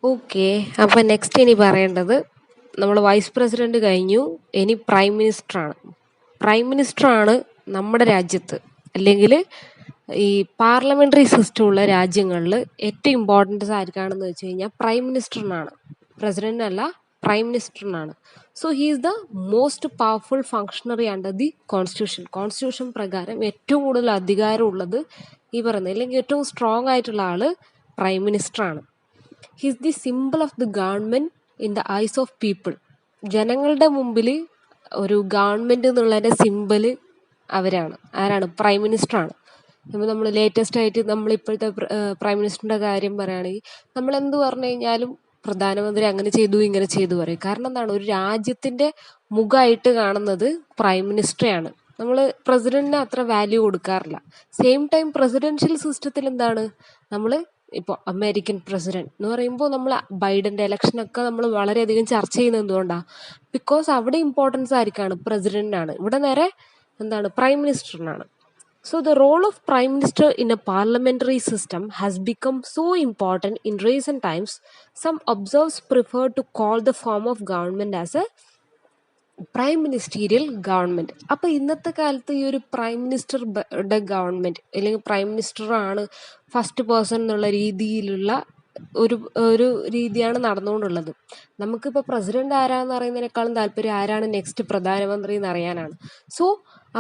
Okay. അപ്പൊ next ഇനി പറയേണ്ടത് നമ്മൾ വൈസ് പ്രസിഡന്റ് കഴിഞ്ഞു. ഇനി പ്രൈം മിനിസ്റ്റർ ആണ്. പ്രൈം മിനിസ്റ്റർ ആണ് നമ്മുടെ രാജ്യത്ത് അല്ലെങ്കിൽ ഈ പാർലമെന്ററി സിസ്റ്റം ഉള്ള രാജ്യങ്ങളിൽ ഏറ്റവും ഇമ്പോർട്ടൻസ് ആർക്കാണെന്ന് വെച്ച് കഴിഞ്ഞാൽ പ്രൈം മിനിസ്റ്ററിനാണ്. പ്രസിഡന്റിനല്ല, പ്രൈം മിനിസ്റ്ററിനാണ്. So he is the most powerful functionary under the constitution. Constitution പ്രകാരം ഏറ്റവും കൂടുതൽ അധികാരം ഉള്ളത് ഈ പറയുന്നത്, അല്ലെങ്കിൽ ഏറ്റവും സ്ട്രോങ് ആയിട്ടുള്ള ആള് പ്രൈം മിനിസ്റ്റർ ആണ്. His the simple of the government in the ice of people. ജനങ്ങളുടെ മുമ്പിൽ ഒരു ഗവൺമെന്റ് എന്നുള്ളതിന്റെ സിമ്പിള് അവരാണ്. ആരാണ്? പ്രൈം മിനിസ്റ്റർ ആണ്. ഇപ്പൊ നമ്മൾ ലേറ്റസ്റ്റ് ആയിട്ട് നമ്മൾ ഇപ്പോഴത്തെ പ്രൈം മിനിസ്റ്ററിന്റെ കാര്യം പറയുകയാണെങ്കിൽ നമ്മൾ എന്ത് പറഞ്ഞു കഴിഞ്ഞാലും പ്രധാനമന്ത്രി അങ്ങനെ ചെയ്തു ഇങ്ങനെ ചെയ്തു പറയും. കാരണം എന്താണ്? ഒരു രാജ്യത്തിന്റെ മുഖമായിട്ട് കാണുന്നത് പ്രൈം മിനിസ്റ്ററെയാണ്. നമ്മൾ പ്രസിഡന്റിന് അത്ര വാല്യൂ കൊടുക്കാറില്ല. സെയിം ടൈം പ്രസിഡൻഷ്യൽ സിസ്റ്റത്തിൽ എന്താണ്, നമ്മൾ ഇപ്പോൾ അമേരിക്കൻ പ്രസിഡന്റ് എന്ന് പറയുമ്പോൾ നമ്മൾ ബൈഡന്റെ ഇലക്ഷനൊക്കെ നമ്മൾ വളരെയധികം ചർച്ച ചെയ്യുന്നത് എന്തുകൊണ്ടാണ്? ബിക്കോസ് അവിടെ ഇമ്പോർട്ടൻസ് ആയിരിക്കാണ് പ്രസിഡന്റിനാണ്. ഇവിടെ നേരെ എന്താണ്, prime മിനിസ്റ്ററിനാണ്. So the role of prime minister in a parliamentary system has become so important in recent times. Some observers prefer to call the form of government as a prime ministerial government. അപ്പൊ ഇന്നത്തെ കാലത്ത് ഈ ഒരു prime മിനിസ്റ്ററുടെ government അല്ലെങ്കിൽ prime minister ആണ് first person എന്നുള്ള രീതിയിലുള്ള ഒരു ഒരു രീതിയാണ് നടന്നുകൊണ്ടുള്ളത്. നമുക്കിപ്പോൾ പ്രസിഡന്റ് ആരാന്ന് അറിയുന്നതിനേക്കാളും താല്പര്യം ആരാണ് നെക്സ്റ്റ് പ്രധാനമന്ത്രി എന്ന് അറിയാനാണ്. സോ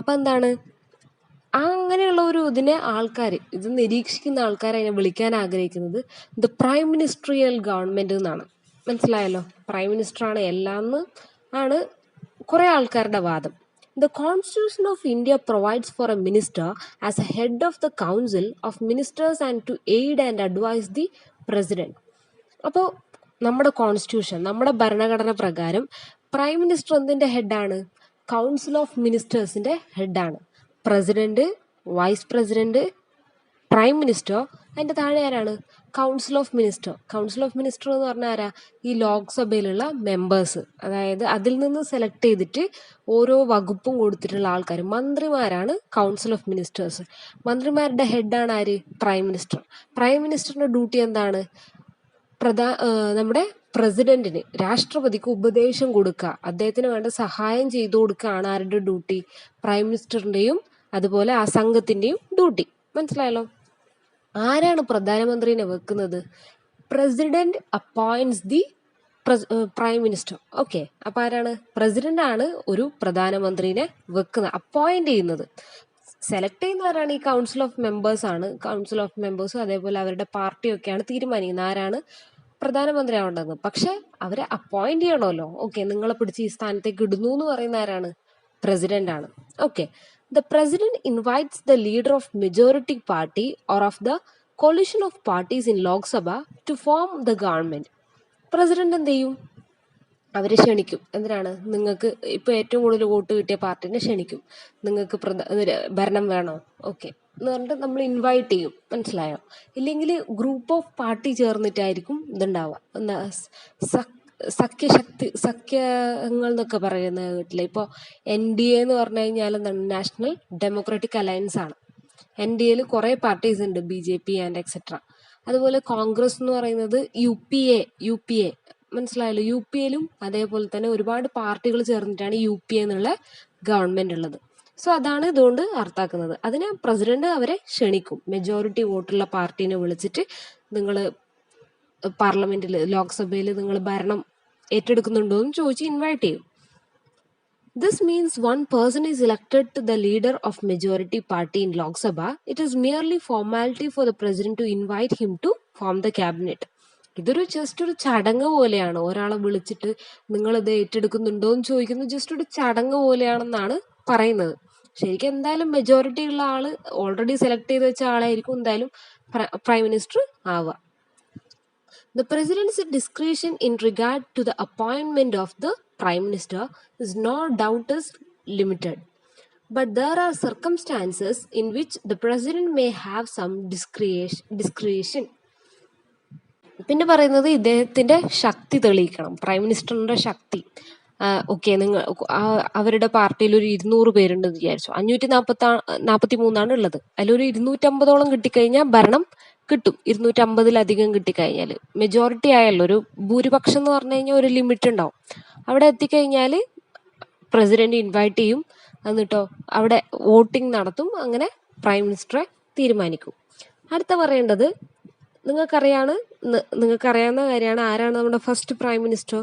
അപ്പൊ എന്താണ്, അങ്ങനെയുള്ള ഒരു ഇതിനെ ആൾക്കാർ, ഇത് നിരീക്ഷിക്കുന്ന ആൾക്കാർ അതിനെ വിളിക്കാൻ ആഗ്രഹിക്കുന്നത് ദ പ്രൈം മിനിസ്ട്രിയൽ ഗവൺമെന്റ് എന്നാണ്. മനസ്സിലായല്ലോ? പ്രൈം മിനിസ്റ്റർ ആണ് എല്ലാം ആണ് കുറെ ആൾക്കാരുടെ വാദം. The constitution of India provides for a minister as a head of the council of ministers and to aid and advise the president. അപ്പോൾ നമ്മുടെ കോൺസ്റ്റിറ്റ്യൂഷൻ, നമ്മുടെ ഭരണഘടന പ്രകാരം പ്രൈം മിനിസ്റ്റർ എന്തിന്റെ ഹെഡാണ്? കൗൺസിൽ ഓഫ് മിനിസ്റ്റേഴ്സിന്റെ ഹെഡാണ്. President, vice president, prime minister, അതിന്റെ താഴെ ആരാണ്? Council of minister. Council of minister എന്ന് പറഞ്ഞാൽ ആരാ? ഈ ലോക്സഭയിലുള്ള മെമ്പേഴ്സ്, അതായത് അതിൽ നിന്ന് സെലക്ട് ചെയ്തിട്ട് ഓരോ വകുപ്പും കൊടുത്തിട്ടുള്ള ആൾക്കാർ, മന്ത്രിമാരാണ് കൗൺസിൽ ഓഫ് മിനിസ്റ്റേഴ്സ്. മന്ത്രിമാരുടെ ഹെഡാണ് ആര്? Prime minister. പ്രൈം മിനിസ്റ്ററിന്റെ ഡ്യൂട്ടി എന്താണ്? നമ്മുടെ പ്രസിഡന്റിന്, രാഷ്ട്രപതിക്ക് ഉപദേശം കൊടുക്കുക, അദ്ദേഹത്തിന് വേണ്ട സഹായം ചെയ്തു കൊടുക്കുകയാണ് ആരുടെ ഡ്യൂട്ടി? പ്രൈം മിനിസ്റ്ററിന്റെയും അതുപോലെ ആ സംഘത്തിന്റെയും ഡ്യൂട്ടി. മനസ്സിലായല്ലോ? ആരാണ് പ്രധാനമന്ത്രിനെ വെക്കുന്നത്? President appoints the prime minister. Okay. അപ്പൊ ആരാണ്? പ്രസിഡന്റ് ആണ് ഒരു പ്രധാനമന്ത്രിനെ വെക്കുന്നത്, അപ്പോയിന്റ് ചെയ്യുന്നത്. സെലക്ട് ചെയ്യുന്നവരാണ് ഈ കൗൺസിൽ ഓഫ് മെമ്പേഴ്സ് ആണ്. കൗൺസിൽ ഓഫ് മെമ്പേഴ്സും അതേപോലെ അവരുടെ പാർട്ടിയൊക്കെയാണ് തീരുമാനിക്കുന്നത് ആരാണ് പ്രധാനമന്ത്രി ആവേണ്ടത്. പക്ഷെ അവരെ അപ്പോയിന്റ് ചെയ്യണമല്ലോ. ഓക്കെ, നിങ്ങളെ പിടിച്ച് ഈ സ്ഥാനത്തേക്ക് ഇടുന്നു എന്ന് പറയുന്ന ആരാണ്? പ്രസിഡന്റ് ആണ്. Okay. The president invites the leader of majority party or of the coalition of parties in Lok Sabha to form the government. President എന്ത് ചെയ്യും? അവരെ ക്ഷണിക്കും. എന്തിനാണ്? നിങ്ങൾക്ക് ഇപ്പൊ ഏറ്റവും കൂടുതൽ വോട്ട് കിട്ടിയ പാർട്ടിനെ ക്ഷണിക്കും. നിങ്ങൾക്ക് ഭരണം വേണോ? ഓക്കെ എന്ന് പറഞ്ഞിട്ട് നമ്മൾ ഇൻവൈറ്റ് ചെയ്യും. മനസ്സിലായോ? ഇല്ലെങ്കിൽ ഗ്രൂപ്പ് ഓഫ് പാർട്ടി ചേർന്നിട്ടായിരിക്കും ഇതുണ്ടാവുക. എന്താ സഖ്യങ്ങൾ എന്നൊക്കെ പറയുന്ന വീട്ടില് ഇപ്പോൾ NDA എന്ന് പറഞ്ഞു കഴിഞ്ഞാൽ എന്താണ്? നാഷണൽ ഡെമോക്രാറ്റിക് അലയൻസ് ആണ്. NDAയിൽ കുറെ പാർട്ടീസ് ഉണ്ട്, BJP ആൻഡ് എക്സെട്ര. അതുപോലെ കോൺഗ്രസ് എന്ന് പറയുന്നത് UPA. മനസ്സിലായല്ലോ? UPAയിലും അതേപോലെ തന്നെ ഒരുപാട് പാർട്ടികൾ ചേർന്നിട്ടാണ് UPA എന്നുള്ള ഗവൺമെന്റ് ഉള്ളത്. സോ അതാണ് ഇതുകൊണ്ട് അർത്ഥാക്കുന്നത്. അതിന് പ്രസിഡന്റ് അവരെ ക്ഷണിക്കും. മെജോറിറ്റി വോട്ടുള്ള പാർട്ടീനെ വിളിച്ചിട്ട് നിങ്ങൾ പാർലമെന്റിൽ, ലോക്സഭയിൽ നിങ്ങൾ ഭരണം ഏറ്റെടുക്കുന്നുണ്ടോ എന്ന് ചോദിച്ച് ഇൻവൈറ്റ് ചെയ്യും. This means one person is elected to the leader of majority party in Lok Sabha. It is merely formality for the president to invite him to form the cabinet. ഇതൊരു ജസ്റ്റ് ഒരു ചടങ്ങ് പോലെയാണ്. ഒരാളെ വിളിച്ചിട്ട് നിങ്ങൾ ഇത് ഏറ്റെടുക്കുന്നുണ്ടോ എന്ന് ചോദിക്കുന്നത് ജസ്റ്റ് ഒരു ചടങ്ങ് പോലെയാണെന്നാണ് പറയുന്നത്. ശരിക്കും എന്തായാലും മെജോറിറ്റി ഉള്ള ആള്, ഓൾറെഡി സെലക്ട് ചെയ്ത് വെച്ച ആളായിരിക്കും എന്തായാലും പ്രൈം മിനിസ്റ്റർ ആവുക. The president's discretion in regard to the appointment of the prime minister is no doubt is limited, but there are circumstances in which the president may have some discretion. പിന്നെ പറയുന്നത് ഇദ്ദേഹത്തിന്റെ ശക്തി തെളിയിക്കണം, prime മിനിസ്റ്ററിന്റെ ശക്തി. Okay, നിങ്ങൾ അവരുടെ പാർട്ടിയിൽ ഒരു 200 പേരുണ്ടെന്ന് വിചാരിച്ചു. 543 ഉള്ളത്. അതിലൊരു 250ഓളം കിട്ടിക്കഴിഞ്ഞാൽ ഭരണം കിട്ടും. 250-ലധികം കിട്ടിക്കഴിഞ്ഞാൽ മെജോറിറ്റി ആയല്ലോ. ഒരു ഭൂരിപക്ഷം എന്ന് പറഞ്ഞു കഴിഞ്ഞാൽ ഒരു ലിമിറ്റ് ഉണ്ടാവും. അവിടെ എത്തിക്കഴിഞ്ഞാൽ പ്രസിഡന്റ് ഇൻവൈറ്റ് ചെയ്യും, എന്നിട്ടോ അവിടെ വോട്ടിംഗ് നടത്തും, അങ്ങനെ പ്രൈം മിനിസ്റ്ററെ തീരുമാനിക്കും. അടുത്ത പറയേണ്ടത് നിങ്ങൾക്കറിയാവുന്ന കാര്യമാണ്. ആരാണ് നമ്മുടെ first prime minister?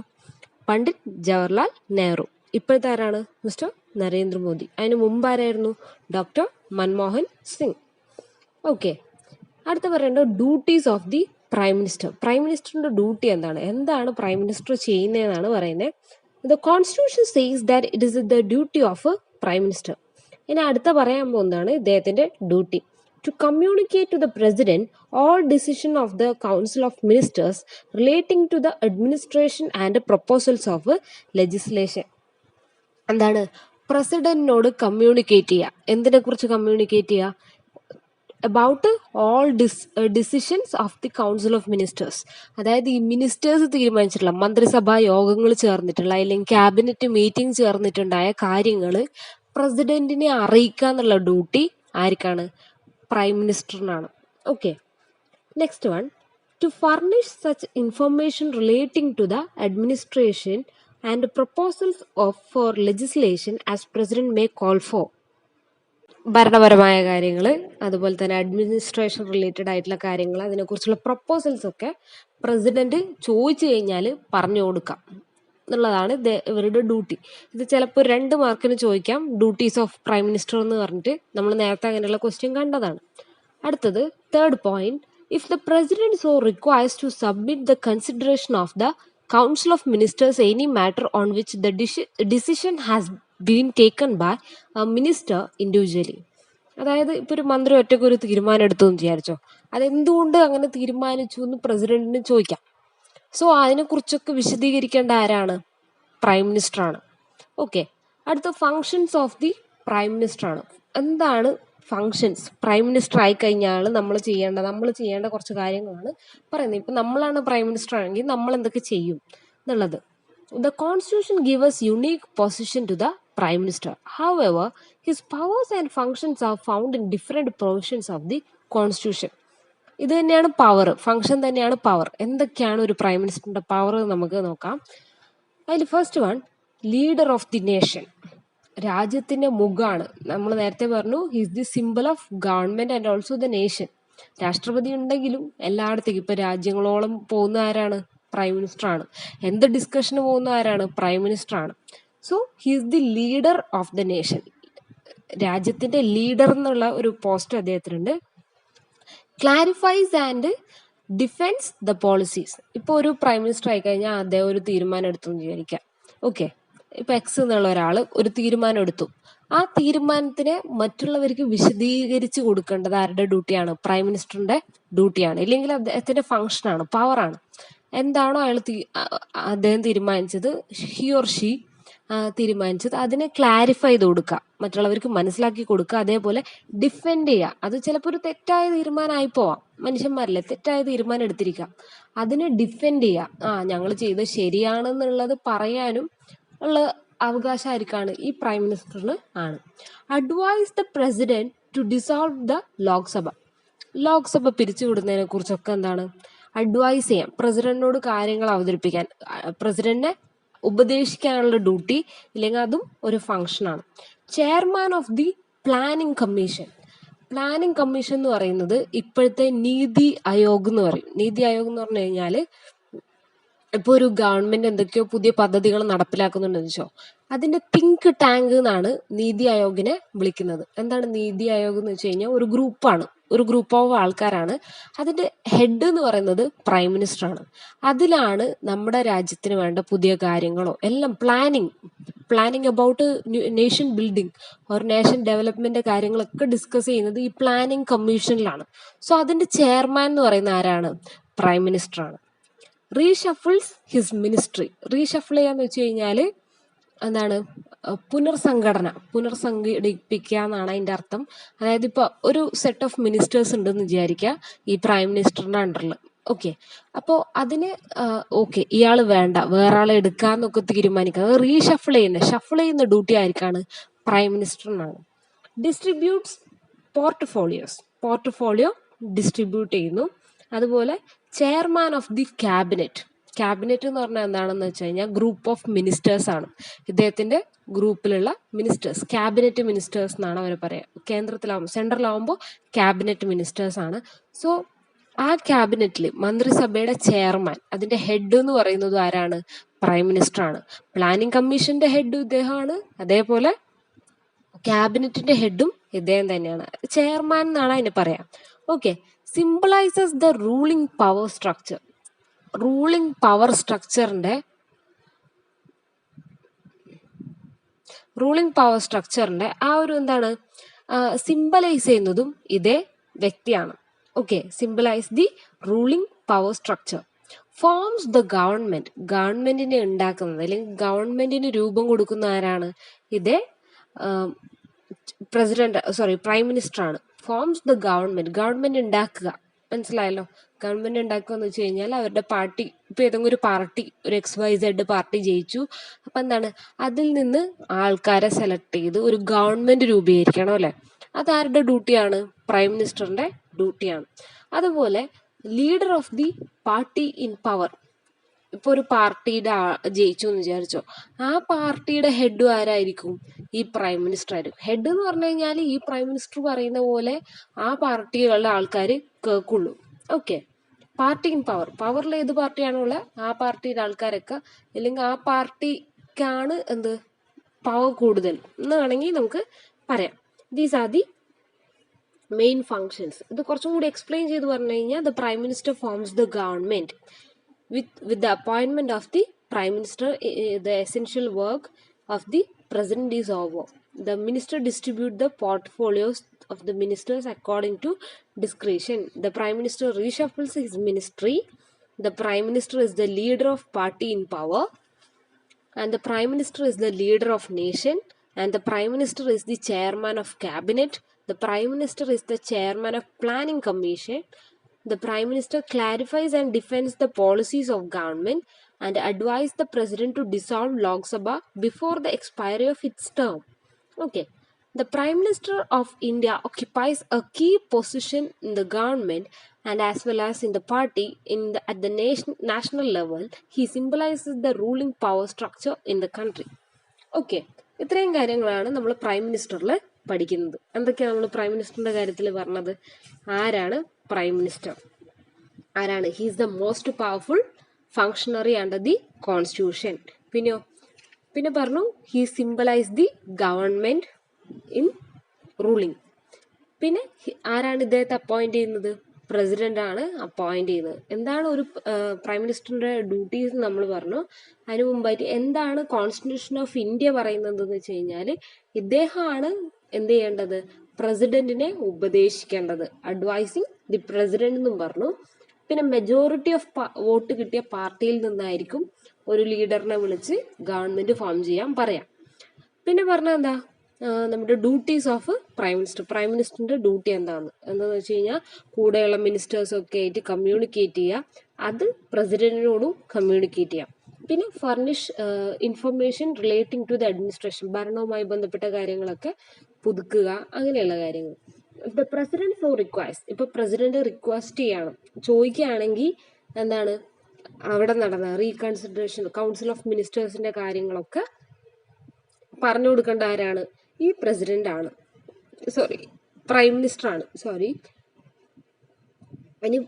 Pandit Jawaharlal Nehru. ഇപ്പോഴത്തെ ആരാണ്? മിസ്റ്റർ നരേന്ദ്രമോദി. അതിന് മുമ്പ് ആരായിരുന്നു? ഡോക്ടർ മൻമോഹൻ സിംഗ്. ഓക്കെ, അടുത്ത പറയേണ്ടത് duties of the prime minister. Prime മിനിസ്റ്ററിന്റെ ഡ്യൂട്ടി എന്താണ് പ്രൈം മിനിസ്റ്റർ ചെയ്യുന്നതെന്നാണ് പറയുന്നത്. The constitution says that it is the duty of a prime minister. ഇനി അടുത്ത പറയാൻ പോകുന്നതാണ് ഇദ്ദേഹത്തിന്റെ duty. To communicate to the president all decision of the council of ministers relating to the administration and proposals of legislation. എന്താണ്? പ്രസിഡന്റിനോട് communicate ചെയ്യുക. എന്തിനെ കുറിച്ച് communicate ചെയ്യുക? About all decisions of the council of ministers. അതായത് ഈ ministers തീരുമാനിച്ചിട്ടുള്ള മന്ത്രിസഭാ യോഗങ്ങൾ ചേർന്നിട്ടുള്ള അല്ലെങ്കിൽ ക്യാബിനറ്റ് മീറ്റിംഗ് ചേർന്നിട്ടുണ്ടായ കാര്യങ്ങൾ പ്രസിഡന്റിനെ അറിയിക്കുക എന്നുള്ള ഡ്യൂട്ടി ആർക്കാണ്? പ്രൈം മിനിസ്റ്ററിനാണ്. Okay, next one, to furnish such information relating to the administration and proposals of for legislation as president may call for. ഭരണപരമായ കാര്യങ്ങൾ, അതുപോലെ തന്നെ അഡ്മിനിസ്ട്രേഷൻ റിലേറ്റഡ് ആയിട്ടുള്ള കാര്യങ്ങൾ, അതിനെക്കുറിച്ചുള്ള പ്രൊപ്പോസൽസ് ഒക്കെ പ്രസിഡന്റ് ചോദിച്ചു കഴിഞ്ഞാൽ പറഞ്ഞു കൊടുക്കാം എന്നുള്ളതാണ് ഇവരുടെ ഡ്യൂട്ടി. ഇത് ചിലപ്പോൾ 2 മാർക്കിന് ചോദിക്കാം. ഡ്യൂട്ടീസ് ഓഫ് പ്രൈം മിനിസ്റ്റർ എന്ന് പറഞ്ഞിട്ട് നമ്മൾ നേരത്തെ അങ്ങനെയുള്ള ക്വസ്റ്റ്യൻ കണ്ടതാണ്. അടുത്തത് third point, if the president so requires to submit the consideration of the council of ministers any matter on which the decision has been taken by minister individually. അതായത് ഇപ്പോൾ ഒരു മന്ത്രി ഒറ്റയ്ക്ക് ഒരു തീരുമാനം എടുത്തു എന്ന് വിചാരിച്ചോ, അതെന്തുകൊണ്ട് അങ്ങനെ തീരുമാനിച്ചു എന്ന് പ്രസിഡന്റിന് ചോദിക്കാം. സോ അതിനെക്കുറിച്ചൊക്കെ വിശദീകരിക്കേണ്ട ആരാണ്? പ്രൈം മിനിസ്റ്റർ ആണ്. ഓക്കെ, അടുത്ത functions of the prime minister ആണ്. എന്താണ് ഫങ്ഷൻസ്? പ്രൈം മിനിസ്റ്റർ ആയി കഴിഞ്ഞാൽ നമ്മൾ ചെയ്യേണ്ട കുറച്ച് കാര്യങ്ങളാണ് പറയുന്നത്. ഇപ്പം നമ്മളാണ് പ്രൈം മിനിസ്റ്റർ ആണെങ്കിൽ നമ്മൾ എന്തൊക്കെ ചെയ്യും എന്നുള്ളത്. The constitution gives us unique position to the prime minister. However, his powers and functions are found in different provisions of the constitution. ഇത് തന്നെയാണ് പവർ, ഫങ്ഷൻ തന്നെയാണ് പവർ. എന്തൊക്കെയാണ് ഒരു പ്രൈം മിനിസ്റ്ററിന്റെ പവർ നമുക്ക് നോക്കാം. അതിൽ first one, leader of the nation. രാജ്യത്തിന്റെ മുഖാണ്. നമ്മൾ നേരത്തെ പറഞ്ഞു his the simple of government and also the nation. രാഷ്ട്രപതി ഉണ്ടെങ്കിലും എല്ലായിടത്തേക്കും ഇപ്പൊ രാജ്യങ്ങളോളം പോകുന്ന ആരാണ്? പ്രൈം മിനിസ്റ്റർ ആണ്. എന്ത് ഡിസ്കഷന് പോകുന്ന ആരാണ്? പ്രൈം മിനിസ്റ്റർ ആണ്. So he's the leader of the nation. രാജ്യത്തിന്റെ ലീഡർ എന്നുള്ള ഒരു പോസ്റ്റ് അദ്ദേഹത്തിനുണ്ട്. Clarifies and defends the policies. ഇപ്പോൾ ഒരു പ്രൈം മിനിസ്റ്റർ ആയി കഴിഞ്ഞാൽ അദ്ദേഹം ഒരു തീരുമാനം എടുത്തു എന്ന് വിചാരിക്കാം. ഓക്കെ, ഇപ്പൊ എക്സ് എന്നുള്ള ഒരാൾ ഒരു തീരുമാനം എടുത്തു. ആ തീരുമാനത്തിനെ മറ്റുള്ളവർക്ക് വിശദീകരിച്ച് കൊടുക്കേണ്ടത് ആരുടെ ഡ്യൂട്ടിയാണ്? പ്രൈം മിനിസ്റ്ററിന്റെ ഡ്യൂട്ടിയാണ്. ഇല്ലെങ്കിൽ അദ്ദേഹത്തിന്റെ ഫങ്ഷനാണ്, പവറാണ്. എന്താണോ അദ്ദേഹം തീരുമാനിച്ചത്, ഹി ഓർ ഷീ തീരുമാനിച്ചത്, അതിനെ ക്ലാരിഫൈ ചെയ്ത് കൊടുക്കുക, മറ്റുള്ളവർക്ക് മനസ്സിലാക്കി കൊടുക്കുക. അതേപോലെ ഡിഫെൻഡ് ചെയ്യുക. അത് ചിലപ്പോൾ ഒരു തെറ്റായ തീരുമാനമായി പോവാം. മനുഷ്യന്മാരല്ലേ, തെറ്റായ തീരുമാനം എടുത്തിരിക്കാം. അതിനെ ഡിഫെൻഡ് ചെയ്യുക. ഞങ്ങൾ ചെയ്തത് ശരിയാണെന്നുള്ളത് പറയാനും ഉള്ള അവകാശം ആർക്കാണ്? ഈ പ്രൈം മിനിസ്റ്ററിന് ആണ്. Advise the president to dissolve the Lok Sabha. Lok Sabha പിരിച്ചുവിടുന്നതിനെ കുറിച്ചൊക്കെ അഡ്വൈസ് ചെയ്യാം. പ്രസിഡന്റിനോട് കാര്യങ്ങൾ അവതരിപ്പിക്കാൻ, പ്രസിഡന്റിനെ ഉപദേശിക്കാനുള്ള ഡ്യൂട്ടി, ഇല്ലെങ്കിൽ അതും ഒരു ഫങ്ഷനാണ്. Chairman of the planning commission. Planning commission എന്ന് പറയുന്നത് ഇപ്പോഴത്തെ നീതി ആയോഗ് എന്ന് പറയും. നീതി ആയോഗ് എന്ന് പറഞ്ഞു കഴിഞ്ഞാൽ ഇപ്പോൾ ഒരു ഗവൺമെന്റ് എന്തൊക്കെയോ പുതിയ പദ്ധതികൾ നടപ്പിലാക്കുന്നുണ്ടെന്ന് വെച്ചോ, അതിന്റെ തിങ്ക് ടാങ്ക് എന്നാണ് നീതി ആയോഗിനെ വിളിക്കുന്നത്. എന്താണ് നീതി ആയോഗ് എന്ന് വെച്ച് കഴിഞ്ഞാൽ ഒരു ഗ്രൂപ്പാണ്, ഒരു ഗ്രൂപ്പ് ഓഫ് ആൾക്കാരാണ്. അതിന്റെ ഹെഡ് എന്ന് പറയുന്നത് പ്രൈം മിനിസ്റ്റർ ആണ്. അതിലാണ് നമ്മുടെ രാജ്യത്തിന് വേണ്ട പുതിയ കാര്യങ്ങളോ എല്ലാം planning about nation building or nation development കാര്യങ്ങളൊക്കെ ഡിസ്കസ് ചെയ്യുന്നത് ഈ പ്ലാനിങ് കമ്മീഷനിലാണ്. സോ അതിന്റെ ചെയർമാൻ എന്ന് പറയുന്ന ആരാണ്? പ്രൈം മിനിസ്റ്റർ ആണ്. റീഷഫിൾസ് ഹിസ് മിനിസ്ട്രി. റീഷഫിൾ ചെയ്യാന്ന് വെച്ച് കഴിഞ്ഞാൽ പുനർസംഘടിപ്പിക്കുക എന്നാണ് അതിന്റെ അർത്ഥം. അതായത് ഇപ്പൊ ഒരു സെറ്റ് ഓഫ് മിനിസ്റ്റേഴ്സ് ഉണ്ടെന്ന് വിചാരിക്കുക ഈ പ്രൈം മിനിസ്റ്ററിന്റെ അണ്ടറിൽ. ഓക്കെ, അപ്പോൾ അതിന് ഇയാൾ വേണ്ട, വേറെ ആളെ എടുക്കാന്നൊക്കെ തീരുമാനിക്കുക. അത് ഷഫിൾ ചെയ്യുന്ന ഡ്യൂട്ടി ആർക്കാണ്? പ്രൈം മിനിസ്റ്ററിനാണ്. ഡിസ്ട്രിബ്യൂട്ട്സ് പോർട്ട്ഫോളിയോ ഡിസ്ട്രിബ്യൂട്ട് ചെയ്യുന്നു. അതുപോലെ chairman of the cabinet. Cabinet എന്ന് പറഞ്ഞാൽ എന്താണെന്ന് വെച്ച് കഴിഞ്ഞാൽ ഗ്രൂപ്പ് ഓഫ് മിനിസ്റ്റേഴ്സ് ആണ്. ഇദ്ദേഹത്തിന്റെ ഗ്രൂപ്പിലുള്ള മിനിസ്റ്റേഴ്സ്, ക്യാബിനറ്റ് മിനിസ്റ്റേഴ്സ് എന്നാണ് അവർ പറയുക. കേന്ദ്രത്തിലാവുമ്പോൾ, സെൻട്രലാവുമ്പോൾ ക്യാബിനറ്റ് മിനിസ്റ്റേഴ്സ് ആണ്. സോ ആ ക്യാബിനറ്റിൽ മന്ത്രിസഭയുടെ ചെയർമാൻ, അതിന്റെ ഹെഡ് എന്ന് പറയുന്നത് ആരാണ്? പ്രൈം മിനിസ്റ്റർ ആണ്. പ്ലാനിംഗ് കമ്മീഷന്റെ ഹെഡ് ഇദ്ദേഹമാണ്. അതേപോലെ ക്യാബിനറ്റിന്റെ ഹെഡും ഇദ്ദേഹം തന്നെയാണ്. ചെയർമാൻ എന്നാണ് അതിന് പറയാം. Okay. Symbolises the ruling power structure. Ruling power സ്ട്രക്ചറിന്റെ ആ ഒരു എന്താണ് സിംബലൈസ് ചെയ്യുന്നതും ഇതേ വ്യക്തിയാണ്. Okay. Symbolise the ruling power structure. Forms the government. ഗവൺമെന്റിനെ ഉണ്ടാക്കുന്നത് അല്ലെങ്കിൽ ഗവൺമെന്റിന് രൂപം കൊടുക്കുന്ന ആരാണ്? ഇതേ പ്രൈം മിനിസ്റ്റർ ആണ്. Forms the government. ഗവൺമെന്റ് ഉണ്ടാക്കുക, മനസ്സിലായല്ലോ. ഗവൺമെന്റ് ഉണ്ടാക്കുക എന്ന് വെച്ച് കഴിഞ്ഞാൽ അവരുടെ പാർട്ടി, ഇപ്പൊ ഏതെങ്കിലും ഒരു പാർട്ടി, ഒരു XYZ പാർട്ടി ജയിച്ചു, അപ്പൊ എന്താണ്, അതിൽ നിന്ന് ആൾക്കാരെ സെലക്ട് ചെയ്ത് ഒരു ഗവൺമെന്റ് രൂപീകരിക്കണം അല്ലെ. അതാരുടെ ഡ്യൂട്ടിയാണ്? പ്രൈം മിനിസ്റ്ററിന്റെ ഡ്യൂട്ടിയാണ്. അതുപോലെ leader of the party in power. ഇപ്പൊ ഒരു പാർട്ടിയുടെ ജയിച്ചു എന്ന് വിചാരിച്ചോ, ആ പാർട്ടിയുടെ ഹെഡ് ആരായിരിക്കും? ഈ പ്രൈം മിനിസ്റ്റർ ആയിരിക്കും. ഹെഡ് എന്ന് പറഞ്ഞു കഴിഞ്ഞാൽ ഈ പ്രൈം മിനിസ്റ്റർ പറയുന്ന പോലെ ആ പാർട്ടിയിലുള്ള ആൾക്കാർ കേൾക്കുള്ളൂ. ഓക്കെ. Party in power. പവറിൽ ഏത് പാർട്ടിയാണുള്ള ആ പാർട്ടിയുടെ ആൾക്കാരൊക്കെ, അല്ലെങ്കിൽ ആ പാർട്ടിക്കാണ് എന്ത് പവർ കൂടുതൽ എന്ന് വേണമെങ്കിൽ നമുക്ക് പറയാം. These are the main functions. ഇത് കുറച്ചും കൂടി എക്സ്പ്ലെയിൻ ചെയ്ത് പറഞ്ഞു കഴിഞ്ഞാൽ, the prime minister forms the government. With the appointment of the Prime Minister, the essential work of the President is over. The Minister distribute the portfolios of the ministers according to discretion. The Prime Minister reshuffles his ministry. The Prime Minister is the leader of party in power, and the Prime Minister is the leader of nation, and the Prime Minister is the chairman of cabinet. The Prime Minister is the chairman of planning commission. The Prime Minister clarifies and defends the policies of government and advises the President to dissolve Lok Sabha before the expiry of its term. Okay. The Prime Minister of India occupies a key position in the government and as well as in the party. At the national level, he symbolizes the ruling power structure in the country. Okay. ഇത്രയും കാര്യങ്ങളാണ് നമ്മൾ prime മിനിസ്റ്ററിൽ പഠിക്കുന്നത്. എന്തൊക്കെയാണ് നമ്മൾ prime മിനിസ്റ്ററിന്റെ കാര്യത്തിൽ പറഞ്ഞത്? ആരാണ് prime minister? ആരാണ്? He is the most powerful functionary under the constitution. പിന്നെ പറഞ്ഞു he symbolise the government in ruling. പിന്നെ ആരാണ് ഇദ്ദേഹത്തെ അപ്പോയിന്റ് ചെയ്യുന്നത്? പ്രസിഡന്റ് ആണ് അപ്പോയിന്റ് ചെയ്യുന്നത്. എന്താണ് ഒരു പ്രൈം മിനിസ്റ്ററിന്റെ ഡ്യൂട്ടീസ് നമ്മൾ പറഞ്ഞു. അതിനു മുമ്പായിട്ട് എന്താണ് കോൺസ്റ്റിറ്റ്യൂഷൻ ഓഫ് ഇന്ത്യ പറയുന്നത് എന്ന് വെച്ച് കഴിഞ്ഞാൽ, ഇദ്ദേഹമാണ് എന്ത് ചെയ്യേണ്ടത്? പ്രസിഡന്റിനെ ഉപദേശിക്കേണ്ടത്. അഡ്വൈസിങ് ദി പ്രസിഡന്റ് എന്നും പറഞ്ഞു. പിന്നെ മെജോറിറ്റി ഓഫ് വോട്ട് കിട്ടിയ പാർട്ടിയിൽ നിന്നായിരിക്കും ഒരു ലീഡറിനെ വിളിച്ച് ഗവൺമെന്റ് ഫോം ചെയ്യാൻ പറയാം. പിന്നെ പറഞ്ഞ എന്താ, നമ്മുടെ duties of prime minister. Prime മിനിസ്റ്ററിന്റെ ഡ്യൂട്ടി എന്താണെന്ന് വെച്ച് കഴിഞ്ഞാൽ, കൂടെയുള്ള മിനിസ്റ്റേഴ്സൊക്കെ ആയിട്ട് കമ്മ്യൂണിക്കേറ്റ് ചെയ്യുക, അത് പ്രസിഡന്റിനോടും കമ്മ്യൂണിക്കേറ്റ് ചെയ്യാം. പിന്നെ furnish information relating to the administration. ഭരണവുമായി ബന്ധപ്പെട്ട കാര്യങ്ങളൊക്കെ പുതുക്കുക, അങ്ങനെയുള്ള കാര്യങ്ങൾ. The president so requires. ഇപ്പൊ പ്രസിഡന്റ് റിക്വസ്റ്റ് ചെയ്യണം, ചോദിക്കുകയാണെങ്കിൽ എന്താണ് അവിടെ നടന്ന റീകൺസിഡറേഷൻ, കൗൺസിൽ ഓഫ് മിനിസ്റ്റേഴ്സിന്റെ കാര്യങ്ങളൊക്കെ പറഞ്ഞു കൊടുക്കേണ്ട ആരാണ്? ഈ പ്രസിഡന്റ് ആണ്. പ്രൈം മിനിസ്റ്റർ ആണ്.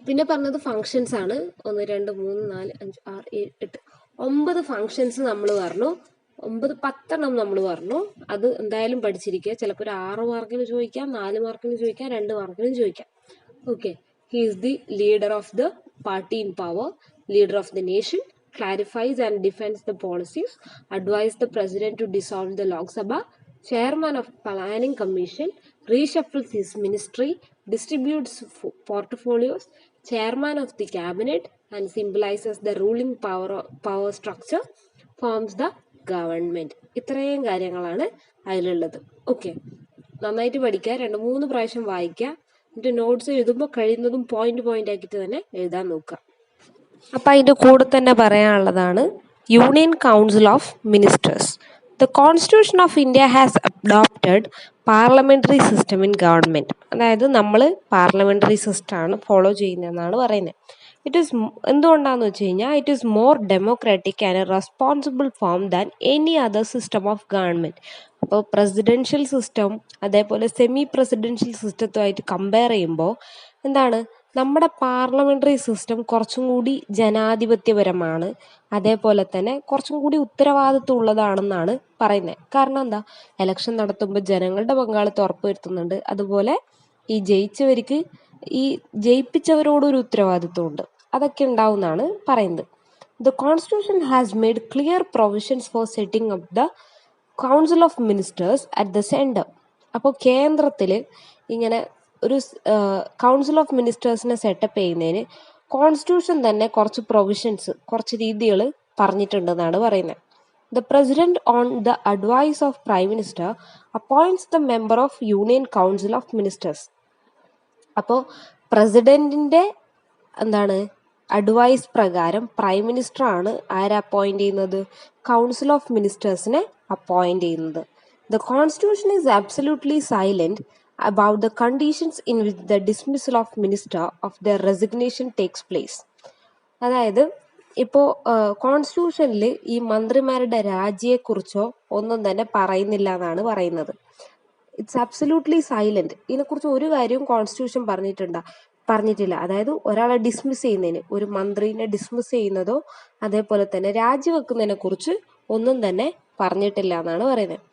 പിന്നെ പറഞ്ഞത് ഫങ്ഷൻസ് ആണ്. 1 2 3 4 5 6 7 8 9 ഫങ്ഷൻസ് നമ്മൾ പറഞ്ഞു. 10 നമ്മൾ പറഞ്ഞു. അത് എന്തായാലും പഠിച്ചിരിക്കുക. ചിലപ്പോൾ ഒരു 6 മാർക്കിന് ചോദിക്കാം, 4 മാർക്കിന് ചോദിക്കാം, 2 മാർക്കിനും ചോദിക്കാം. Okay. He is the leader of the party in power, leader of the nation, clarifies and defends the policies, advises the president to dissolve the Lok Sabha, chairman of planning commission, reshuffles his ministry, distributes portfolios, chairman of the cabinet, and symbolizes the ruling power structure, forms the government. ഇത്രയും കാര്യങ്ങളാണ് അതിലുള്ളത്. Okay. നന്നായിട്ട് പഠിക്കുക, 2-3 പ്രാവശ്യം വായിക്കുക. എന്നിട്ട് notes എഴുതുമ്പോൾ കഴിയുന്നതും പോയിന്റ് ആക്കിയിട്ട് തന്നെ എഴുതാൻ നോക്കുക. അപ്പം അതിൻ്റെ കൂടെ തന്നെ പറയാനുള്ളതാണ് union council of ministers. The constitution of India has adopted parliamentary system in government. അതായത് നമ്മൾ പാർലമെന്ററി സിസ്റ്റമാണ് ഫോളോ ചെയ്യുന്നതെന്നാണ് പറയുന്നത്. ഇറ്റ് ഈസ് എന്തുകൊണ്ടാന്ന് വെച്ച് കഴിഞ്ഞാൽ it is more democratic and A responsible form than any other system of government. അപ്പോൾ presidential system അതേപോലെ semi presidential സിസ്റ്റത്തുമായിട്ട് compare ചെയ്യുമ്പോൾ എന്താണ്, നമ്മുടെ പാർലമെന്ററി സിസ്റ്റം കുറച്ചും കൂടി ജനാധിപത്യപരമാണ്, അതേപോലെ തന്നെ കുറച്ചും കൂടി ഉത്തരവാദിത്വം ഉള്ളതാണെന്നാണ് പറയുന്നത്. കാരണം എന്താ, എലക്ഷൻ നടത്തുമ്പോൾ ജനങ്ങളുടെ പങ്കാളിത്തം ഉറപ്പുവരുത്തുന്നുണ്ട്, അതുപോലെ ഈ ജയിച്ചവർക്ക് ഈ ജയിപ്പിച്ചവരോട് ഒരു ഉത്തരവാദിത്വമുണ്ട്, അതൊക്കെ ഉണ്ടാവുമെന്നാണ് പറയുന്നത്. The constitution has made clear provisions for setting up the council of ministers at the centre. അപ്പോൾ കേന്ദ്രത്തിൽ ഇങ്ങനെ ഒരു കൗൺസിൽ ഓഫ് മിനിസ്റ്റേഴ്സിനെ സെറ്റപ്പ് ചെയ്യുന്നതിന് കോൺസ്റ്റിറ്റ്യൂഷൻ തന്നെ കുറച്ച് പ്രൊവിഷൻസ്, കുറച്ച് രീതികൾ പറഞ്ഞിട്ടുണ്ടെന്നാണ് പറയുന്നത്. The President, on the advice of Prime Minister, appoints the member of Union Council of Ministers. അപ്പോൾ പ്രസിഡന്റിന്റെ എന്താണ് അഡ്വൈസ് പ്രകാരം പ്രൈം മിനിസ്റ്റർ ആണ് ആരെ അപ്പോയിന്റ് ചെയ്യുന്നത്, കൗൺസിൽ ഓഫ് മിനിസ്റ്റേഴ്സിനെ അപ്പോയിന്റ് ചെയ്യുന്നത്. The constitution is absolutely silent about the conditions in which the dismissal of minister of their resignation takes place. അതായത് ഇപ്പോൾ കോൺസ്റ്റിറ്റ്യൂഷനിൽ ഈ മന്ത്രിമാരുടെ രാജിയെക്കുറിച്ചോ ഒന്നും തന്നെ പറയുന്നില്ല എന്നാണ് പറയുന്നത്. It's absolutely silent. ഇതിനെക്കുറിച്ച് ഒരു കാര്യവും കോൺസ്റ്റിറ്റ്യൂഷൻ പറഞ്ഞിട്ടില്ല. അതായത് ഒരാളെ ഡിസ്മിസ് ചെയ്യുന്നതിന്, ഒരു മന്ത്രിനെ ഡിസ്മിസ് ചെയ്യുന്നതോ അതേപോലെ തന്നെ രാജിവെക്കുന്നതിനെ കുറിച്ച് ഒന്നും തന്നെ പറഞ്ഞിട്ടില്ല എന്നാണ് പറയുന്നത്.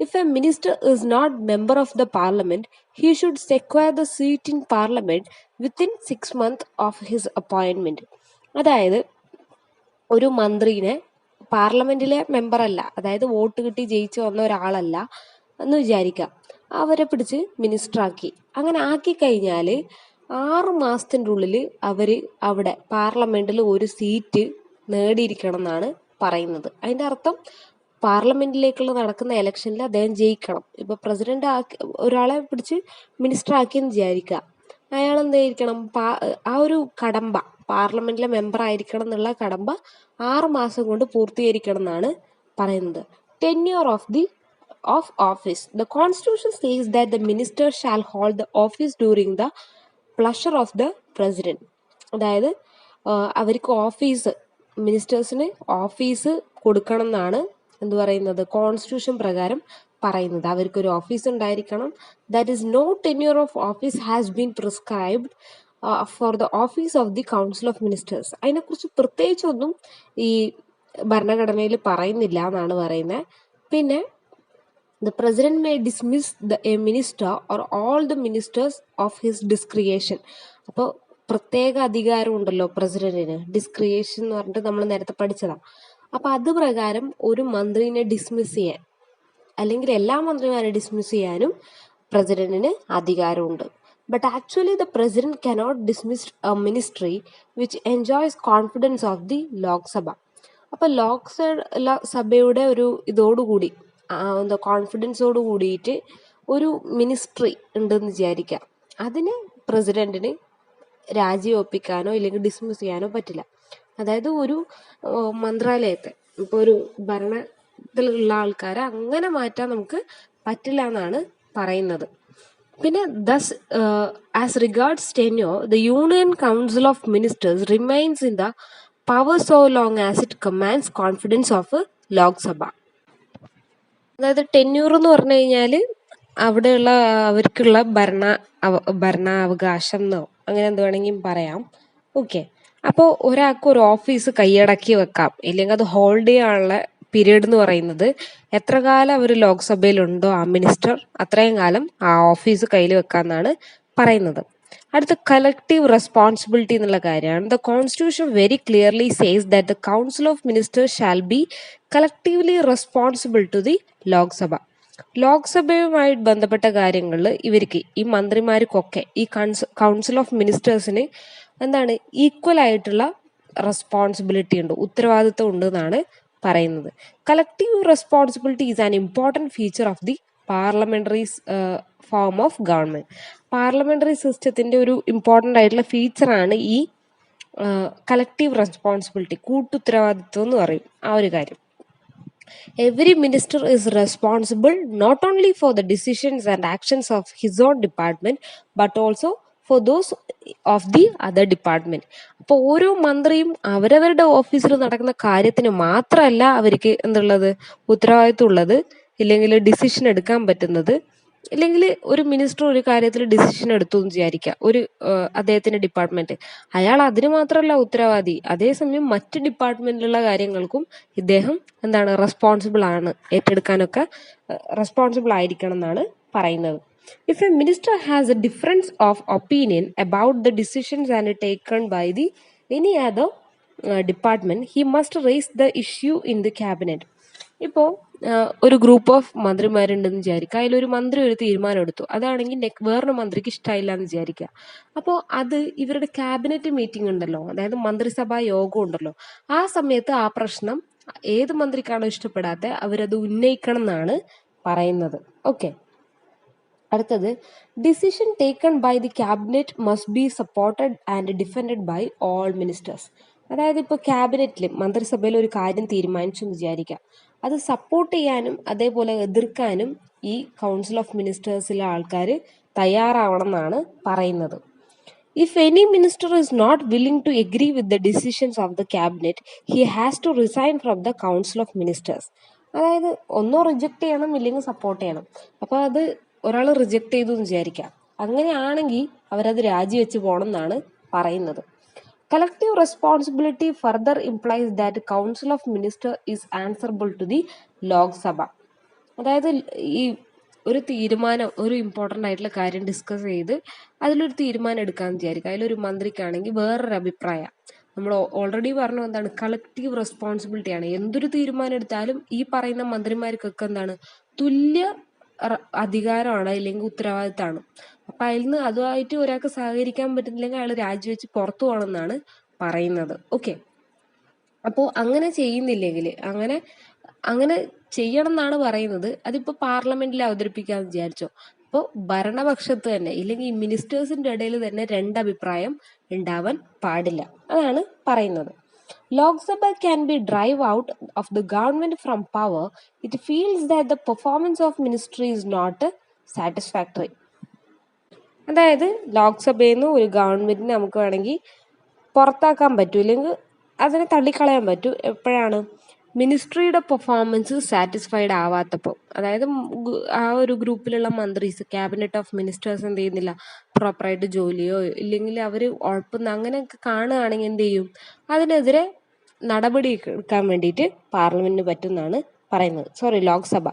If a minister is not member of the parliament, he should secure the seat in parliament within 6 months of his appointment. അതായത് ഒരു മന്ത്രിനെ പാർലമെന്റിലെ മെമ്പർ അല്ല, അതായത് വോട്ട് കിട്ടി ജയിച്ചു വന്ന ഒരാളല്ല എന്ന് വിചാരിക്കാം, അവരെ പിടിച്ച് മിനിസ്റ്റർ ആക്കി. അങ്ങനെ ആക്കി കഴിഞ്ഞാൽ 6 മാസത്തിൻ്റെ ഉള്ളിൽ അവർ അവിടെ പാർലമെന്റിൽ ഒരു സീറ്റ് നേടിയിരിക്കണം എന്നാണ് പറയുന്നത്. അതിൻ്റെ അർത്ഥം പാർലമെന്റിലേക്കുള്ള നടക്കുന്ന ഇലക്ഷനിൽ അദ്ദേഹം ജയിക്കണം. ഇപ്പൊ പ്രസിഡന്റ് ഒരാളെ പിടിച്ച് മിനിസ്റ്റർ ആക്കിയെന്ന് വിചാരിക്കുക, അയാൾ എന്തായിരിക്കണം, ആ ഒരു കടമ്പ, പാർലമെന്റിലെ മെമ്പർ ആയിരിക്കണം എന്നുള്ള കടമ്പ 6 മാസം കൊണ്ട് പൂർത്തീകരിക്കണം എന്നാണ് പറയുന്നത്. Tenure of office. The constitution says that the minister shall hold the office during the pleasure of the president. അതായത് അവർക്ക് ഓഫീസ്, മിനിസ്റ്റേഴ്സിന് ഓഫീസ് കൊടുക്കണം എന്നാണ് എന്ത് പറയുന്നത്, കോൺസ്റ്റിറ്റ്യൂഷൻ പ്രകാരം പറയുന്നത്. അവർക്കൊരു ഓഫീസ് ഉണ്ടായിരിക്കണം. That is no tenure of office has been prescribed for the office of the council of ministers. അതിനെക്കുറിച്ച് പ്രത്യേകിച്ചൊന്നും ഈ ഭരണഘടനയിൽ പറയുന്നില്ല എന്നാണ് പറയുന്നത്. പിന്നെ the president may dismiss a minister or all the ministers of his discretion. അപ്പോൾ പ്രത്യേക അധികാരം ഉണ്ടല്ലോ പ്രസിഡന്റിന്, ഡിസ്ക്രിയേഷൻ എന്ന് പറഞ്ഞിട്ട് നമ്മൾ നേരത്തെ പഠിച്ചതാണ്. അപ്പൊ അത് പ്രകാരം ഒരു മന്ത്രിനെ ഡിസ്മിസ് ചെയ്യാൻ, അല്ലെങ്കിൽ എല്ലാ മന്ത്രിമാരെ ഡിസ്മിസ് ചെയ്യാനും പ്രസിഡന്റിന് അധികാരമുണ്ട്. But actually the president cannot dismiss A ministry which enjoys confidence of the Lok Sabha. അപ്പൊ ലോക്സഭയുടെ ഒരു ഇതോടുകൂടി എന്താ കോൺഫിഡൻസോട് കൂടിയിട്ട് ഒരു മിനിസ്ട്രി ഉണ്ടെന്ന് വിചാരിക്കാം, അതിന് പ്രസിഡന്റിന് രാജിവെപ്പിക്കാനോ ഇല്ലെങ്കിൽ ഡിസ്മിസ് ചെയ്യാനോ പറ്റില്ല. അതായത് ഒരു മന്ത്രാലയത്തെ, ഇപ്പോൾ ഒരു ഭരണത്തിലുള്ള ആൾക്കാരെ അങ്ങനെ മാറ്റാൻ നമുക്ക് പറ്റില്ല എന്നാണ് പറയുന്നത്. പിന്നെ thus as regards tenure, the union council of ministers remains in the power so long as it commands confidence of Lok Sabha. അതായത് ടെന്യൂർ എന്ന് പറഞ്ഞു കഴിഞ്ഞാൽ അവിടെയുള്ള അവർക്കുള്ള ഭരണാവകാശം എന്നോ അങ്ങനെ എന്ത് വേണമെങ്കിലും പറയാം. ഓക്കെ, അപ്പോൾ ഒരാൾക്ക് ഒരു ഓഫീസ് കൈയടക്കി വെക്കാം, ഇല്ലെങ്കിൽ അത് ഹോൾഡ് ചെയ്യാനുള്ള പീരീഡ് എന്ന് പറയുന്നത് എത്ര കാലം അവർ ലോക്സഭയിലുണ്ടോ ആ മിനിസ്റ്റർ, അത്രയും കാലം ആ ഓഫീസ് കയ്യിൽ വെക്കാമെന്നാണ് പറയുന്നത്. അടുത്ത കളക്റ്റീവ് റെസ്പോൺസിബിലിറ്റി എന്നുള്ള കാര്യമാണ്. The constitution very clearly says that the council of ministers shall be collectively responsible to the Lok Sabha. ലോക്സഭയുമായി ബന്ധപ്പെട്ട കാര്യങ്ങളിൽ ഇവർക്ക്, ഈ മന്ത്രിമാർക്കൊക്കെ ഈ കൗൺസിൽ ഓഫ് മിനിസ്റ്റേഴ്സിന് എന്താണ് ഈക്വൽ ആയിട്ടുള്ള റെസ്പോൺസിബിലിറ്റി ഉണ്ട്, ഉത്തരവാദിത്വം ഉണ്ട് എന്നാണ് പറയുന്നത്. Collective responsibility is an important feature of the parliamentary form of government. Parliamentary സിസ്റ്റത്തിന്റെ ഒരു ഇമ്പോർട്ടൻ്റ് ആയിട്ടുള്ള ഫീച്ചറാണ് ഈ കളക്റ്റീവ് റെസ്പോൺസിബിലിറ്റി, കൂട്ടുത്തരവാദിത്വം എന്ന് പറയും ആ ഒരു കാര്യം. Every minister is responsible not only for the decisions and actions of his own department but also for those of the other department. അപ്പോൾ ഓരോ മന്ത്രിയും അവരവരുടെ ഓഫീസിൽ നടക്കുന്ന കാര്യത്തിന് മാത്രമല്ല അവർക്ക് എന്തുള്ളത് ഉത്തരവാദിത്വം ഉള്ളത്, ഇല്ലെങ്കിൽ ഡിസിഷൻ എടുക്കാൻ പറ്റുന്നത്. ഇല്ലെങ്കിൽ ഒരു മിനിസ്റ്റർ ഒരു കാര്യത്തിൽ ഡിസിഷൻ എടുത്തു എന്ന് വിചാരിക്കുക, അദ്ദേഹത്തിന്റെ ഡിപ്പാർട്ട്മെന്റ്, അയാൾ അതിന് മാത്രമല്ല ഉത്തരവാദി, അതേസമയം മറ്റ് ഡിപ്പാർട്ട്മെന്റിലുള്ള കാര്യങ്ങൾക്കും ഇദ്ദേഹം എന്താണ് റെസ്പോൺസിബിൾ ആണ്, ഏറ്റെടുക്കാനൊക്കെ റെസ്പോൺസിബിൾ ആയിരിക്കണം എന്നാണ് പറയുന്നത്. If a minister has a difference of opinion about the decisions and taken by the any other department he must raise the issue in the cabinet. ഇപ്പോൾ ഒരു ഗ്രൂപ്പ് ഓഫ് മന്ത്രിമാരുണ്ടെന്ന് വിചാരിക്കുക, അതിലൊരു മന്ത്രി ഒരു തീരുമാനം എടുത്തു, അതാണെങ്കിൽ വേറൊരു മന്ത്രിക്ക് ഇഷ്ടമായില്ല എന്ന് വിചാരിക്കുക. അപ്പോൾ അത് ഇവരുടെ ക്യാബിനറ്റ് മീറ്റിംഗ് ഉണ്ടല്ലോ, അതായത് മന്ത്രിസഭാ യോഗം ഉണ്ടല്ലോ, ആ സമയത്ത് ആ പ്രശ്നം ഏത് മന്ത്രിക്കാണോ ഇഷ്ടപ്പെടാത്ത അവരത് ഉന്നയിക്കണം എന്നാണ് പറയുന്നത്. ഓക്കെ, അടുത്തത് decision taken by the cabinet must be supported and defended by all ministers. അതായത് ഇപ്പോൾ ക്യാബിനറ്റിൽ മന്ത്രിസഭയിൽ ഒരു കാര്യം തീരുമാനിച്ചു എന്ന് വിചാരിക്കാം, അത് സപ്പോർട്ട് ചെയ്യാനും അതേപോലെ എതിർക്കാനും ഈ കൗൺസിൽ ഓഫ് മിനിസ്റ്റേഴ്സിലെ ആൾക്കാർ തയ്യാറാവണം എന്നാണ് പറയുന്നത്. If any minister is not willing to agree with the decisions of the cabinet he has to resign from the council of ministers. അതായത് ഒന്നോ റിജക്ട് ചെയ്യണം ഇല്ലെങ്കിൽ സപ്പോർട്ട് ചെയ്യണം. അപ്പോൾ അത് ഒരാൾ റിജക്ട് ചെയ്തു എന്ന് വിചാരിക്കാം, അങ്ങനെയാണെങ്കിൽ അവരത് രാജിവെച്ച് പോകണം എന്നാണ് പറയുന്നത്. Collective responsibility further implies that the Council of Ministers is answerable to the Lok Sabha. അതായത് ഈ ഒരു തീരുമാനം, ഒരു ഇമ്പോർട്ടൻ്റ് ആയിട്ടുള്ള കാര്യം ഡിസ്കസ് ചെയ്ത് അതിലൊരു തീരുമാനം എടുക്കാമെന്ന് വിചാരിക്കുക, അതിലൊരു മന്ത്രിക്കാണെങ്കിൽ വേറൊരു അഭിപ്രായം, നമ്മൾ ഓൾറെഡി പറഞ്ഞു എന്താണ് കളക്റ്റീവ് റെസ്പോൺസിബിലിറ്റിയാണ്. എന്തൊരു തീരുമാനം എടുത്താലും ഈ പറയുന്ന മന്ത്രിമാർക്കൊക്കെ എന്താണ് തുല്യ അധികാരമാണ്, അല്ലെങ്കിൽ ഉത്തരവാദിത്തമാണ്. അപ്പൊ അതിൽ നിന്ന് അതുമായിട്ട് ഒരാൾക്ക് സഹകരിക്കാൻ പറ്റുന്നില്ലെങ്കിൽ അയാൾ രാജിവെച്ച് പുറത്തു പോകണമെന്നാണ് പറയുന്നത്. ഓക്കെ, അപ്പോൾ അങ്ങനെ ചെയ്യുന്നില്ലെങ്കിൽ അങ്ങനെ ചെയ്യണം എന്നാണ് പറയുന്നത്. അതിപ്പോൾ പാർലമെന്റിൽ അവതരിപ്പിക്കാന്ന് വിചാരിച്ചോ, അപ്പോൾ ഭരണപക്ഷത്ത് തന്നെ ഇല്ലെങ്കിൽ ഈ മിനിസ്റ്റേഴ്സിന്റെ ഇടയിൽ തന്നെ രണ്ടഭിപ്രായം ഉണ്ടാവാൻ പാടില്ല, അതാണ് പറയുന്നത്. Lok can be drive out of the government from power. It feels that the performance of ministry is not satisfactory. അതായത് ലോക്സഭയിൽ നിന്ന് ഒരു ഗവൺമെന്റിനെ നമുക്ക് വേണമെങ്കിൽ പുറത്താക്കാൻ പറ്റും, ഇല്ലെങ്കിൽ അതിനെ തള്ളിക്കളയാൻ പറ്റും. എപ്പോഴാണ് മിനിസ്ട്രിയുടെ പെർഫോമൻസ് സാറ്റിസ്ഫൈഡ് ആവാത്തപ്പോൾ, അതായത് ആ ഒരു ഗ്രൂപ്പിലുള്ള മന്ത്രീസ്, ക്യാബിനറ്റ് ഓഫ് മിനിസ്റ്റേഴ്സ് എന്ത് ചെയ്യുന്നില്ല, പ്രോപ്പറായിട്ട് ജോലിയോ ഇല്ലെങ്കിൽ അവർ ഉഴപ്പുന്ന അങ്ങനെയൊക്കെ കാണുകയാണെങ്കിൽ എന്ത് ചെയ്യും, അതിനെതിരെ നടപടി എടുക്കാൻ വേണ്ടിയിട്ട് പാർലമെന്റിന് പറ്റുമെന്നാണ് പറയുന്നത്. Lok Sabha.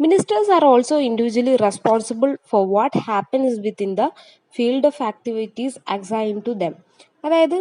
Ministers are also individually responsible for what happens within the field of activities assigned to them. അതായത്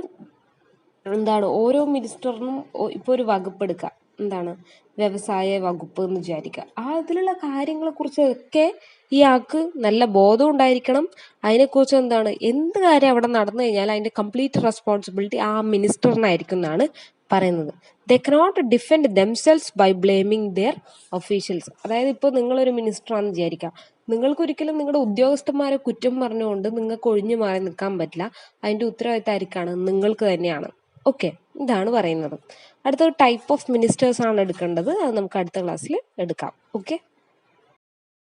എന്താണ് ഓരോ മിനിസ്റ്ററിനും ഇപ്പോൾ ഒരു വകുപ്പ് എടുക്കുക, എന്താണ് വ്യവസായ വകുപ്പ് എന്ന് വിചാരിക്കുക, അതിലുള്ള കാര്യങ്ങളെ കുറിച്ചൊക്കെ ഇയാൾക്ക് നല്ല ബോധം ഉണ്ടായിരിക്കണം. അതിനെക്കുറിച്ച് എന്താണ് എന്ത് കാര്യം അവിടെ നടന്നു കഴിഞ്ഞാൽ അതിന്റെ കംപ്ലീറ്റ് റെസ്പോൺസിബിലിറ്റി ആ മിനിസ്റ്ററിനായിരിക്കും എന്നാണ് പറയുന്നത്. They cannot defend themselves by blaming their officials. അതായത് ഇപ്പോൾ നിങ്ങളൊരു മിനിസ്റ്ററാണെന്ന് വിചാരിക്കാം, നിങ്ങൾക്കൊരിക്കലും നിങ്ങളുടെ ഉദ്യോഗസ്ഥന്മാരെ കുറ്റം പറഞ്ഞുകൊണ്ട് നിങ്ങൾക്ക് ഒഴിഞ്ഞു മാറി നിൽക്കാൻ പറ്റില്ല. അതിന്റെ ഉത്തരവാദിത്തമായിരിക്കാണ് നിങ്ങൾക്ക് തന്നെയാണ്. ഓക്കെ, ഇതാണ് പറയുന്നത്. അടുത്ത ടൈപ്പ് ഓഫ് മിനിസ്റ്റേഴ്സ് ആണ് എടുക്കേണ്ടത്, അത് നമുക്ക് അടുത്ത ക്ലാസ്സിൽ എടുക്കാം. ഓക്കെ.